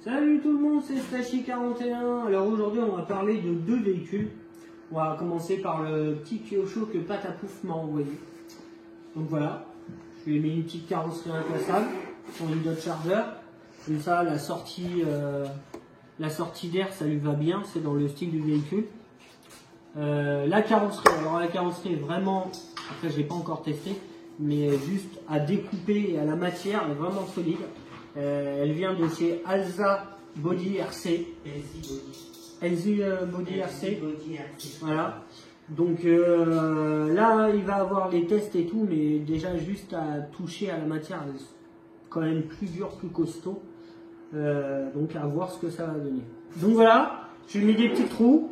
Salut tout le monde, c'est Stashy41. Alors aujourd'hui on va parler de deux véhicules. On va commencer par le petit Kyosho que Patapouf m'a envoyé. Donc voilà, je lui ai mis une petite carrosserie inclassable sur une Dodge Charger. Comme ça la sortie d'air ça lui va bien, c'est dans le style du véhicule. La carrosserie, alors la carrosserie est vraiment, après je l'ai pas encore testé, mais juste à découper et à la matière, elle est vraiment solide. Elle vient de chez Alza Body RC. LZ Body RC. Voilà. Donc là, il va avoir les tests et tout, mais déjà juste à toucher à la matière, elle est quand même plus dur, plus costaud. Donc à voir ce que ça va donner. Donc voilà, j'ai mis des petits trous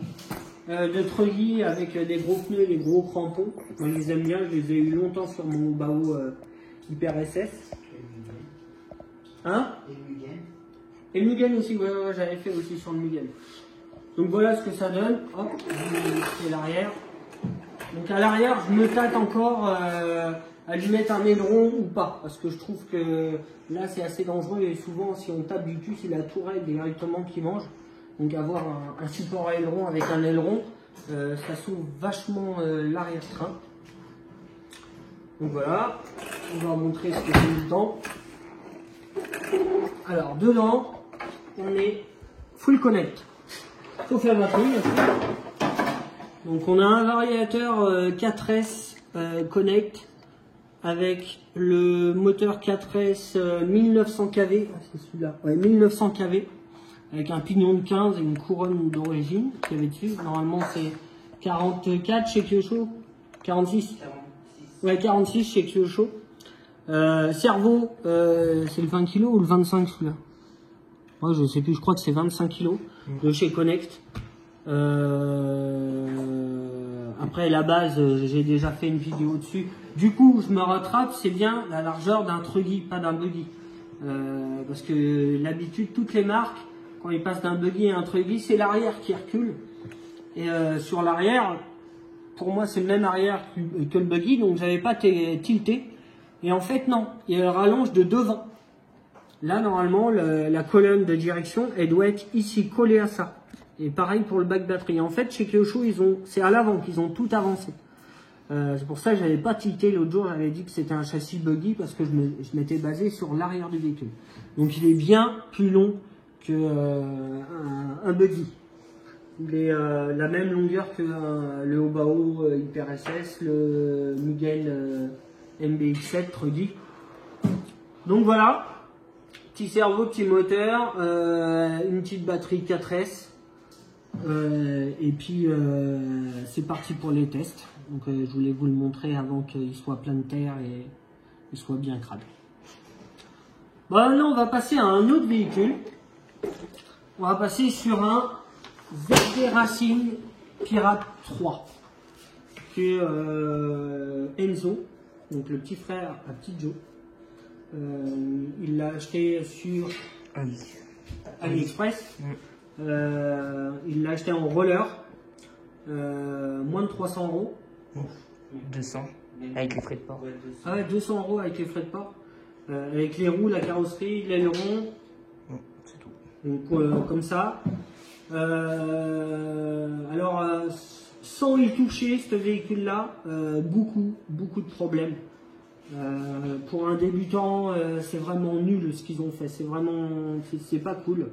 de truggy avec des gros pneus et des gros crampons. On les aime bien, je les ai eu longtemps sur mon Bao Hyper SS. Hein? Et le Mugen aussi, ouais, j'avais fait aussi sur le Mugen. Donc voilà ce que ça donne. Hop, c'est l'arrière. Donc à l'arrière, je me tâte encore à lui mettre un aileron ou pas. Parce que je trouve que là, c'est assez dangereux. Et souvent, si on tape du cul, c'est la tourelle directement qui mange. Donc avoir un support à aileron avec un aileron, ça sauve vachement l'arrière-train. Donc voilà, on va montrer ce que c'est dedans. Alors dedans, on est full connect, sauf la batterie. Donc on a un variateur 4S connect avec le moteur 4S 1900 kV, c'est celui-là, ouais, 1900 kV, avec un pignon de 15 et une couronne d'origine qui avait dessus. Normalement c'est 44 chez Kyosho, 46, ouais 46 chez Kyosho. Cerveau, c'est le 20 kg ou le 25 celui-là? Moi je sais plus, je crois que c'est 25 kg de chez Connect. Après la base, j'ai déjà fait une vidéo dessus. Du coup, je me rattrape, c'est bien la largeur d'un truggy, pas d'un buggy. Parce que l'habitude, toutes les marques, quand ils passent d'un buggy à un truggy, c'est l'arrière qui recule. Et sur l'arrière, pour moi c'est le même arrière que le buggy, donc j'avais pas tilté. Et en fait, non, il rallonge de devant. Là, normalement, la colonne de direction, elle doit être ici, collée à ça. Et pareil pour le bac batterie. En fait, chez Kyosho, c'est à l'avant qu'ils ont tout avancé. C'est pour ça que j'avais pas tilté l'autre jour. J'avais dit que c'était un châssis buggy parce que je m'étais basé sur l'arrière du véhicule. Donc, il est bien plus long que un buggy. Il est la même longueur que le Bao Hyper SS, le Mugen MBX7 truggy. Donc voilà, petit cerveau, petit moteur, une petite batterie 4S, et puis c'est parti pour les tests. Donc je voulais vous le montrer avant qu'il soit plein de terre et qu'il soit bien crade. Bon, maintenant on va passer à un autre véhicule. On va passer sur un ZD Racing Pirate 3 qui est Enzo. Donc le petit frère à petit Joe, il l'a acheté sur AliExpress. Il l'a acheté en roller, moins de 300 €. 200 avec les frais de port. Ah ouais, 200 € avec les frais de port, avec les roues, la carrosserie, l'aileron. C'est tout. Donc comme ça. Alors sans y toucher, ce véhicule-là, beaucoup de problèmes. Pour un débutant, c'est vraiment nul ce qu'ils ont fait. C'est vraiment, c'est pas cool.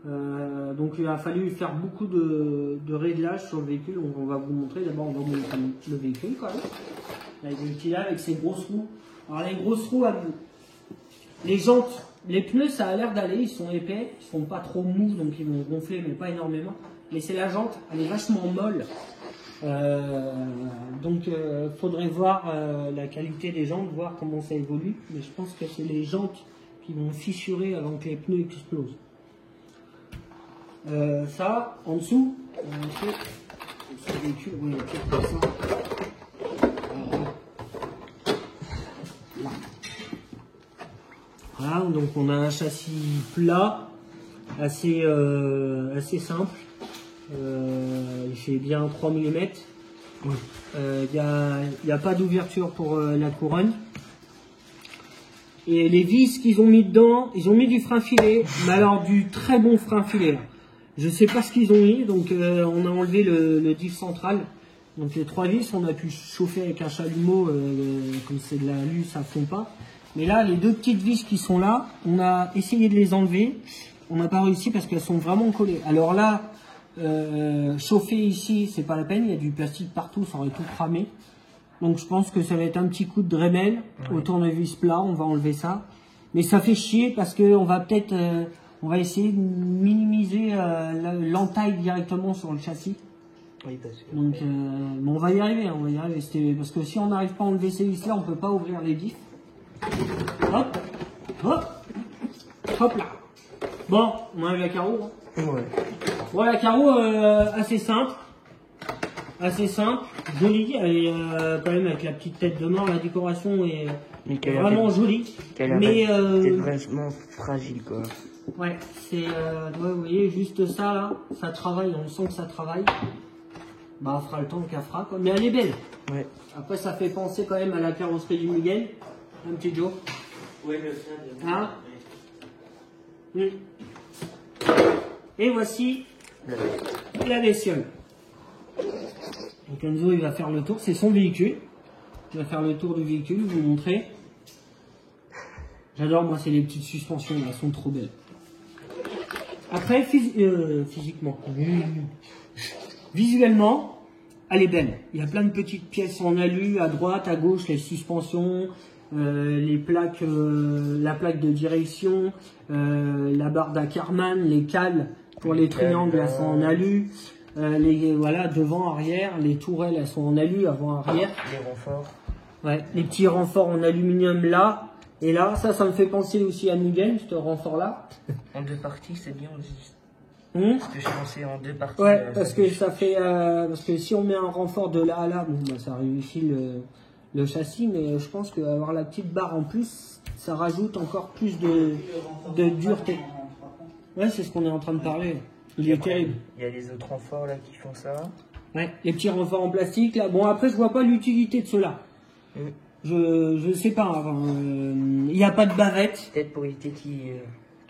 Donc il a fallu faire beaucoup de réglages sur le véhicule. Donc, on va vous montrer. D'abord, on va vous montrer le véhicule quand même. Avec avec ses grosses roues. Alors les grosses roues, les jantes, les pneus, ça a l'air d'aller. Ils sont épais, ils sont pas trop mous, donc ils vont gonfler, mais pas énormément. Mais c'est la jante, elle est vachement molle. Donc faudrait voir la qualité des jantes, voir comment ça évolue. Mais je pense que c'est les jantes qui vont fissurer avant que les pneus explosent. Ça, en dessous, ce véhicule, oui, comme ça. Voilà, donc on a un châssis plat, assez simple. Il fait bien 3 mm. Il n'y a pas d'ouverture pour la couronne. Et les vis qu'ils ont mis dedans, ils ont mis du frein filet, mais alors du très bon frein filet. Là. Je sais pas ce qu'ils ont mis, donc on a enlevé le diff central. Donc les 3 vis, on a pu chauffer avec un chalumeau, comme c'est de l'alu, ça fond pas. Mais là, les 2 petites vis qui sont là, on a essayé de les enlever. On n'a pas réussi parce qu'elles sont vraiment collées. Alors là, chauffer ici, c'est pas la peine, il y a du plastique partout, ça aurait tout cramé. Donc je pense que ça va être un petit coup de Dremel au tournevis plat, on va enlever ça. Mais ça fait chier parce qu'on va peut-être, on va essayer de minimiser l'entaille directement sur le châssis. Oui, parce que... Donc on va y arriver, on va y arriver. Parce que si on n'arrive pas à enlever ces vis là, on peut pas ouvrir les diffs. Hop, hop, hop là. Bon, on enlève la carreau. Hein. Ouais. Bon, la carreau, assez simple. Assez simple, jolie, elle est quand même avec la petite tête de mort, la décoration est vraiment jolie. Mais c'est vraiment fragile quoi. Ouais, c'est vous voyez juste ça là, ça travaille, on sent que ça travaille. Bah, on fera le temps qu'elle fera quoi. Mais elle est belle. Ouais. Après, ça fait penser quand même à la carrosserie du Mugen, un petit Joe. Oui, le sien de... Hein? Oui. Et voici la bestiole. Donc Enzo il va faire le tour, c'est son véhicule. Il va faire le tour du véhicule, vous montrer. J'adore moi, c'est les petites suspensions, elles sont trop belles. Après, physiquement, visuellement, elle est belle. Il y a plein de petites pièces en alu, à droite, à gauche, les suspensions, les plaques, la plaque de direction, la barre d'Ackerman, les cales pour les triangles, elles sont en alu. Voilà, devant, arrière, les tourelles, elles sont en alu, avant, arrière. Les renforts. Ouais, les petits renforts en aluminium là. Et là, ça me fait penser aussi à Mugen, ce renfort-là. En 2 parties, c'est bien aussi. Parce que je pensais en 2 parties. Ouais, parce que ça fait... parce que si on met un renfort de là à là, bon, bah, ça réussit le châssis, mais je pense qu'avoir la petite barre en plus, ça rajoute encore plus de dureté. Ouais, c'est ce qu'on est en train de parler. Il est terrible. Il y a les autres renforts là qui font ça. Ouais, les petits renforts en plastique là. Bon, après, je vois pas l'utilité de ceux-là. Je sais pas. Il n'y a pas de bavette. Peut-être pour éviter qu'ils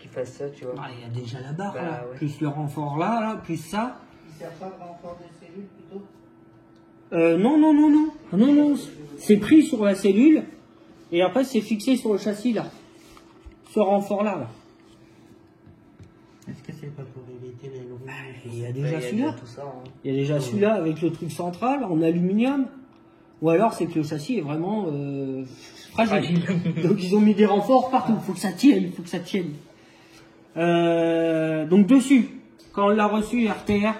fassent ça, tu vois. Ah, il y a déjà la barre Bah, là. ouais. Plus le renfort là, plus ça. Il sert pas de renfort de cellule plutôt? Non. C'est pris sur la cellule et après c'est fixé sur le châssis là. Ce renfort là. Est-ce que c'est pas pour éviter les roues? Il y a déjà celui-là. tout ça. Hein. Il y a déjà celui-là avec le truc central en aluminium. Ou alors c'est que le châssis est vraiment fragile. Donc ils ont mis des renforts partout. Il faut que ça tienne, donc dessus, quand on l'a reçu RTR,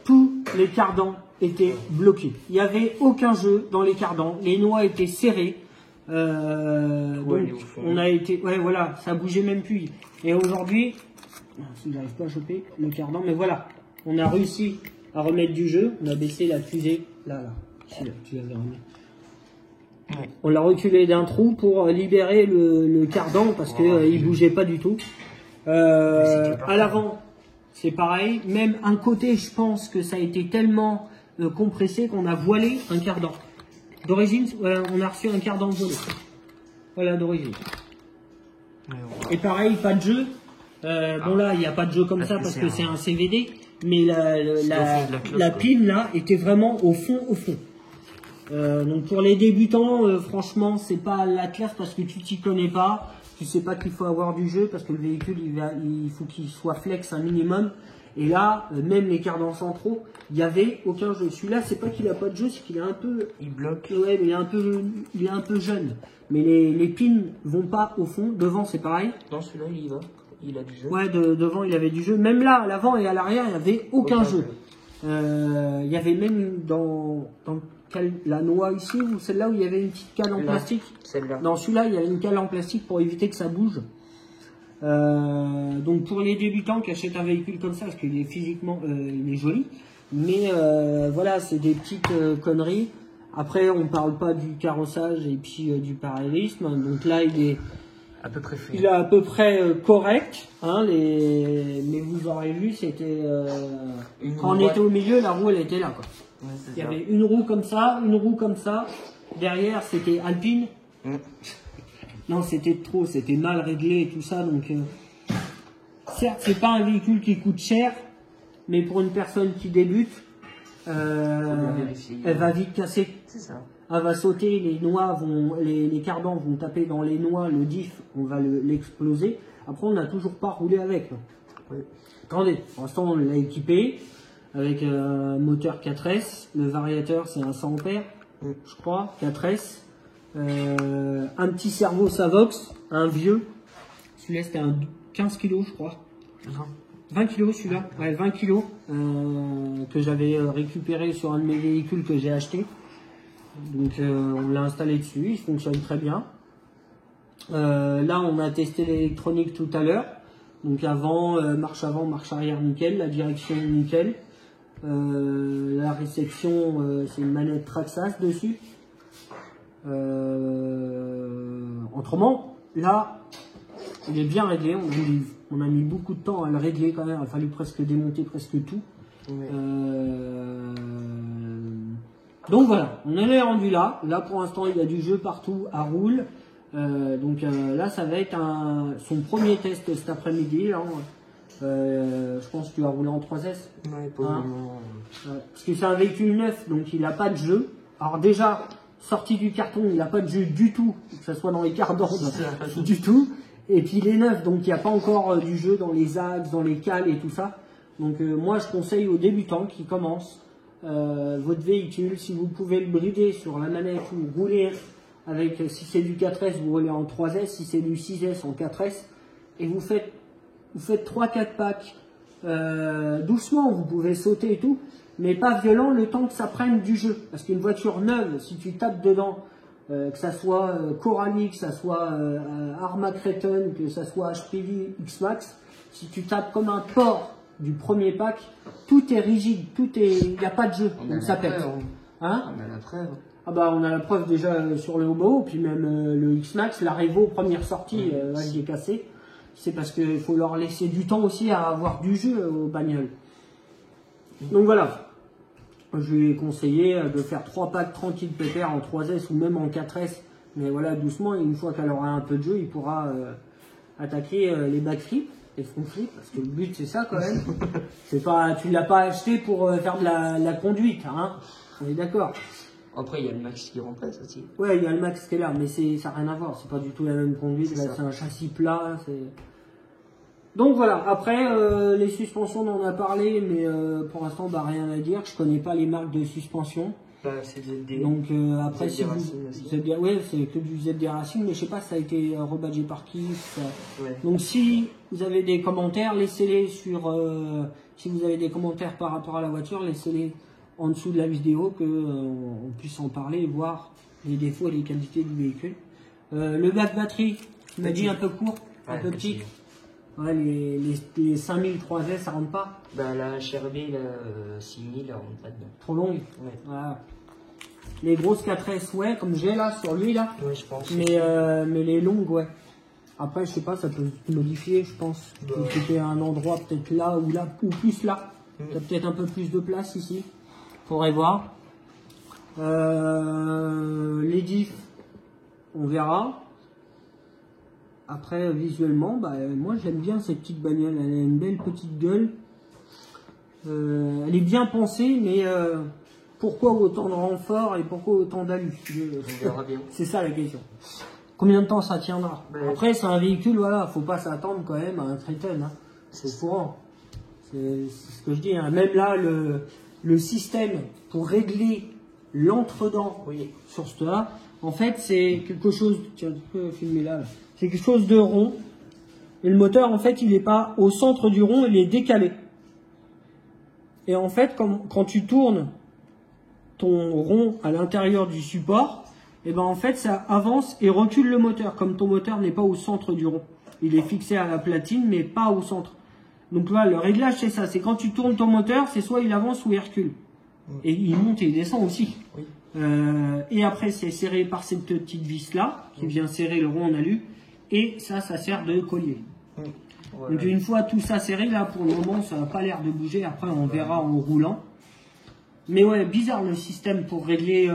tous les cardans étaient bloqués. Il n'y avait aucun jeu dans les cardans. Les noix étaient serrées. Donc on a été, ouais voilà, ça bougeait même plus. Et aujourd'hui, si j'arrive pas à choper le cardan, mais voilà, on a réussi à remettre du jeu. On a baissé la fusée là. Ici, là, tu l'avais remis. Ouais. On l'a reculé d'un trou pour libérer le cardan parce que il bougeait pas du tout. À l'avant, c'est pareil. Même un côté, je pense que ça a été tellement compressé qu'on a voilé un cardan. D'origine, on a reçu un cardan volé. Voilà, d'origine. Et pareil, pas de jeu. Bon là, il n'y a pas de jeu comme ça parce que c'est un CVD. Mais la pile là était vraiment au fond. Donc pour les débutants, franchement, c'est pas la classe parce que tu t'y connais pas. Tu sais pas qu'il faut avoir du jeu parce que le véhicule, il faut qu'il soit flex un minimum. Et là, même les cardans centraux, il n'y avait aucun jeu. Celui-là, c'est pas qu'il a pas de jeu, c'est qu'il est un peu... Il bloque. Ouais, mais il est un peu jeune. Mais les pins vont pas au fond. Devant, c'est pareil. Non, celui-là, il y va. Il a du jeu. Ouais, devant, il avait du jeu. Même là, à l'avant et à l'arrière, il n'y avait aucun jeu. Il y avait même dans la noix ici, ou celle-là où il y avait une petite cale en plastique. Celle-là. Dans celui-là, il y avait une cale en plastique pour éviter que ça bouge. Donc pour les débutants qui achètent un véhicule comme ça, parce qu'il est physiquement, il est joli, mais voilà, c'est des petites conneries. Après, on parle pas du carrossage et puis du parallélisme. Donc là, il est à peu près fait. Il est à peu près correct, hein, mais vous aurez vu, c'était quand on était au milieu, la roue elle était là, quoi. Ouais, il y avait une roue comme ça, derrière c'était Alpine. Non, c'était trop, c'était mal réglé et tout ça. Donc, certes, c'est pas un véhicule qui coûte cher, mais pour une personne qui débute, elle va vite casser. C'est ça. Elle va sauter, les noix vont, les cardans vont taper dans les noix, le diff, on va l'exploser. Après, on n'a toujours pas roulé avec. Oui. Attendez, pour l'instant, on l'a équipé avec un moteur 4S. Le variateur, c'est un 100 ampères, je crois, 4S. Un petit cerveau Savox, un vieux. Celui-là, c'était un 15 kg, je crois. Non. 20 kg celui-là, ouais, 20 kg que j'avais récupéré sur un de mes véhicules que j'ai acheté. Donc on l'a installé dessus, il fonctionne très bien. Là on a testé l'électronique tout à l'heure. Donc avant, marche arrière nickel, la direction nickel. La réception c'est une manette Traxxas dessus. Autrement, là il est bien réglé, on a mis beaucoup de temps à le régler quand même, il a fallu presque démonter presque tout. Ouais. Donc voilà, on en est rendu là. Là pour l'instant il y a du jeu partout à roule. Là ça va être son premier test cet après-midi. Je pense que tu vas rouler en 3S. Ouais, pour le moment. Parce que c'est un véhicule neuf, donc il n'a pas de jeu. Alors déjà, sorti du carton, il n'a pas de jeu du tout, que ce soit dans les cardans, du tout. Et puis il est neuf, donc il n'y a pas encore du jeu dans les axes, dans les cales et tout ça. Donc moi je conseille aux débutants qui commencent votre véhicule, si vous pouvez le brider sur la manette ou rouler avec, si c'est du 4S, vous roulez en 3S, si c'est du 6S en 4S, et vous faites 3-4 packs doucement, vous pouvez sauter et tout, mais pas violent le temps que ça prenne du jeu. Parce qu'une voiture neuve, si tu tapes dedans, que ça soit Corali, que ça soit Armac Return, que ça soit HPV X-Max, si tu tapes comme un porc du premier pack, tout est rigide, il n'y a pas de jeu, donc ça pète. Hein? On a la preuve. Ah bah on a la preuve déjà sur le Homo, puis même le X-Max, la Revo première sortie, là je l'ai cassé. C'est parce qu'il faut leur laisser du temps aussi à avoir du jeu aux bagnoles. Donc voilà, je lui ai conseillé de faire 3 packs tranquilles pépère en 3S ou même en 4S. Mais voilà, doucement, et une fois qu'elle aura un peu de jeu, il pourra attaquer les backflips, les front flips, parce que le but c'est ça quand même. C'est pas, tu l'as pas acheté pour faire de la conduite, hein. On est d'accord. Après, il y a le Max qui remplace aussi. Ouais, il y a le Max qui est là, mais ça n'a rien à voir. C'est pas du tout la même conduite. Là, c'est un châssis plat. Donc voilà. Après, les suspensions, on en a parlé, mais pour l'instant, bah, rien à dire. Je connais pas les marques de suspension. Bah, c'est ZD. Donc après, ZD Racing aussi. Ouais, c'est que du ZD Racing, mais je sais pas si ça a été rebadgé par qui. Ouais. Donc si vous avez des commentaires, laissez-les sur. Si vous avez des commentaires par rapport à la voiture, laissez-les en dessous de la vidéo, que on puisse en parler et voir les défauts et les qualités du véhicule. Le bac batterie, tu m'as dit un peu court, un peu petit. Ouais, les 5000 3S, ça rentre pas. Bah la HRB, la 6000, elle rentre pas dedans. Trop longue. Ouais. Voilà. Les grosses 4S, ouais, comme j'ai là, sur lui là. Ouais, je pense. Mais les longues, ouais. Après, je sais pas, ça peut se modifier, je pense. Bah. C'était un endroit peut-être là, ou plus là. T'as peut-être un peu plus de place ici. Faudrait voir. Les diffs, on verra. Après, visuellement, bah, moi j'aime bien cette petite bagnole. Elle a une belle petite gueule. Elle est bien pensée, mais pourquoi autant de renfort et pourquoi autant d'alu? On verra bien. C'est ça la question. Combien de temps ça tiendra? Après, c'est un véhicule, voilà, faut pas s'attendre quand même à un Triton. Hein. C'est courant. C'est ce que je dis. Hein. Même là, le système pour régler l'entre-dents sur ce là, en fait, c'est quelque chose. Tiens, tu peux filmer là. C'est quelque chose de rond. Et le moteur, en fait, il n'est pas au centre du rond, il est décalé. Et en fait, quand tu tournes ton rond à l'intérieur du support, et ben en fait, ça avance et recule le moteur. Comme ton moteur n'est pas au centre du rond, il est fixé à la platine, mais pas au centre. Donc là, le réglage, c'est ça. C'est quand tu tournes ton moteur, c'est soit il avance ou il recule. Et il monte et il descend aussi. Oui. Et après, c'est serré par cette petite vis-là, qui vient serrer le rond en alu. Et ça sert de collier. Voilà. Donc une fois tout ça serré, là, pour le moment, ça n'a pas l'air de bouger. Après, on verra en roulant. Mais ouais, bizarre le système pour régler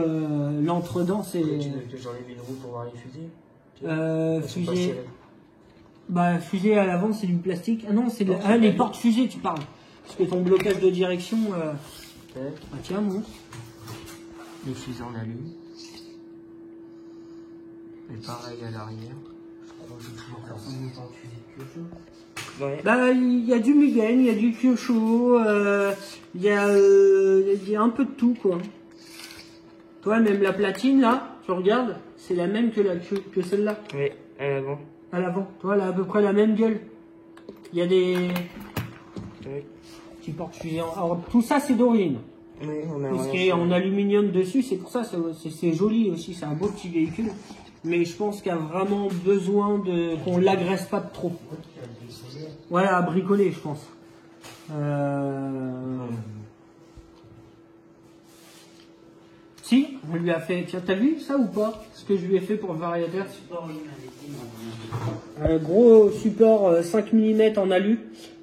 l'entre-dents. C'est... Tu veux que j'enlève une roue pour voir les fusées? Elles sont pas Fusée. serrées. Bah, fusée à l'avant, c'est du plastique. Ah non, c'est les portes fusées, tu parles. Parce que ton blocage de direction. Tac. Ah tiens, montre. Les fusées en alu. Et pareil à l'arrière. Je crois que j'ai toujours faire ça. Ouais. Bah, il y a du Mugen, il y a du Kyosho, il y a un peu de tout, quoi. Toi, même la platine, là, tu regardes, c'est la même que celle-là, Oui, à l'avant. à l'avant. Toi, elle a à peu près la même gueule. Il y a des Oui. petits porte-fusées. Alors, tout ça, c'est d'origine. Oui, on a Parce rien qu'il est sur- en aluminium dessus, c'est pour ça, c'est joli aussi, c'est un beau petit véhicule. Mais je pense qu'il y a vraiment besoin qu'on l'agresse pas de trop. Voilà, à bricoler, je pense. Si, on lui a fait. Tiens, t'as vu ça ou pas? Ce que je lui ai fait pour le variateur. Un gros support 5 mm en alu.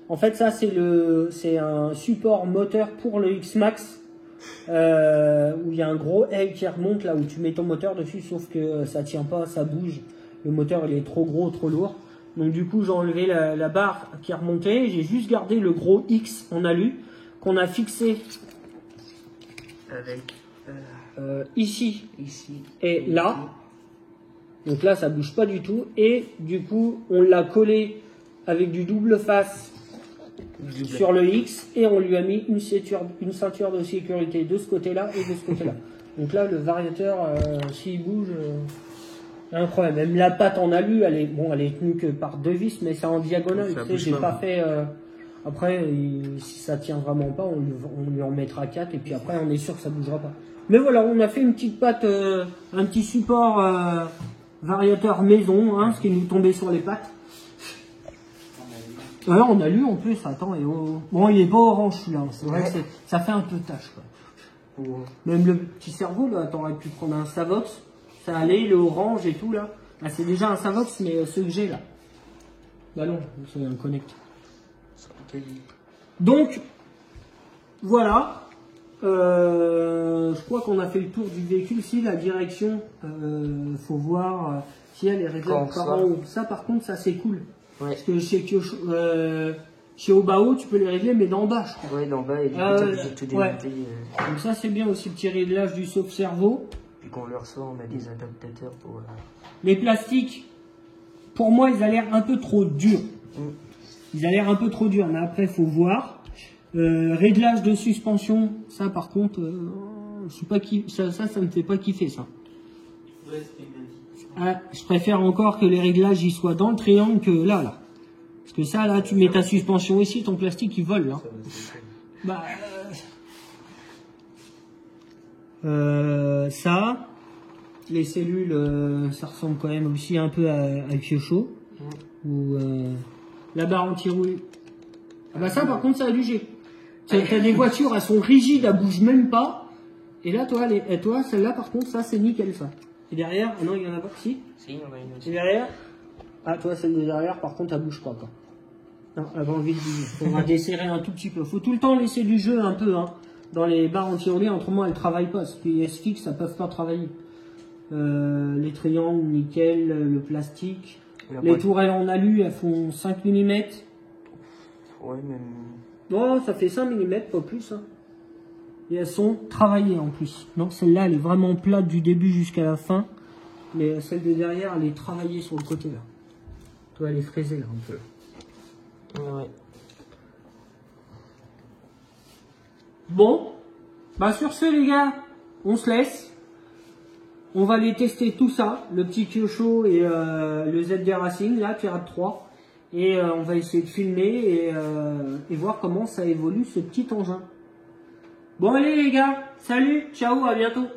En fait, ça, c'est un support moteur pour le X-Max. Où il y a un gros aile qui remonte là où tu mets ton moteur dessus, sauf que ça tient pas, ça bouge. Le moteur il est trop gros, trop lourd. Donc du coup j'ai enlevé la barre qui remontait, j'ai juste gardé le gros X en alu qu'on a fixé Avec ici ici et là. Donc là ça bouge pas du tout et du coup on l'a collé avec du double face sur le X et on lui a mis une ceinture de sécurité de ce côté-là et de ce côté-là. Donc là, le variateur, s'il bouge, il y a un problème. Même la patte en alu, elle est tenue que par 2 vis, mais c'est en diagonale. Ça Tu sais, bouge j'ai pas, pas moi. fait. Après, si ça tient vraiment pas, on lui en mettra 4 et puis après, on est sûr que ça bougera pas. Mais voilà, on a fait une petite patte, un petit support variateur maison, hein, ce qui nous tombait sur les pattes. Alors on a lu en plus, attends, bon il est pas orange celui-là, c'est vrai que ça fait un peu tache quoi. Même le petit cerveau là, t'aurais pu prendre un Savox, ça allait, le orange et tout là. Ah, c'est déjà un Savox mais ce que j'ai là. Bah non, c'est un Connect. Donc, voilà. Je crois qu'on a fait le tour du véhicule. Si la direction, faut voir si elle est réglée par en haut. Ça par contre, ça c'est cool. Ouais. Parce que chez Obao, tu peux les régler, mais d'en bas, je crois. Ouais, d'en bas, et du coup, Ah, t'as ouais. obligé de tout Ouais. démonter. Donc ça, c'est bien aussi, le petit réglage du sauve-cerveau. Puis quand on le reçoit, on a des adaptateurs pour... Les plastiques, pour moi, ils ont l'air un peu trop durs. Ils ont l'air un peu trop durs, mais après, il faut voir. Réglage de suspension, ça, par contre, je sais pas qui, ça me fait pas kiffer, ça. Ouais, c'était bien dit. Ah, je préfère encore que les réglages y soient dans le triangle que là. Parce que ça, là, tu mets ta suspension ici, ton plastique, il vole, là. Bah, ça, les cellules, ça ressemble quand même aussi un peu à Kyosho. Ou la barre anti-rouille. Ah bah ça, par contre, ça a du G. T'as des voitures, elles sont rigides, elles bougent même pas. Et là, toi, celle-là, par contre, ça, c'est nickel, ça. Et derrière, ah non, il y en a pas, si. Si, il y en a une Et aussi. derrière, ah, toi, celle de derrière, par contre, elle bouge pas, quoi. Non, elle va envie de bouger. Faudra desserrer un tout petit peu. Faut tout le temps laisser du jeu un peu, hein. Dans les barres anti-roulis, autrement, elles travaillent pas. Ce qui est fixe, ça peuvent pas travailler. Les triangles, nickel, le plastique. Les tourelles en alu, elles font 5 mm. Ouais, même... Non, ça fait 5 mm, pas plus, hein. Et elles sont travaillées en plus. Donc celle-là, elle est vraiment plate du début jusqu'à la fin. Mais celle de derrière, elle est travaillée sur le côté, là. Toi, elle est fraisée, là, un peu. Ouais. Bon, bah sur ce les gars, on se laisse. On va aller tester tout ça, le petit Kyosho et le ZD Racing, là, Pirate 3. Et on va essayer de filmer et voir comment ça évolue ce petit engin. Bon allez les gars, salut, ciao, à bientôt.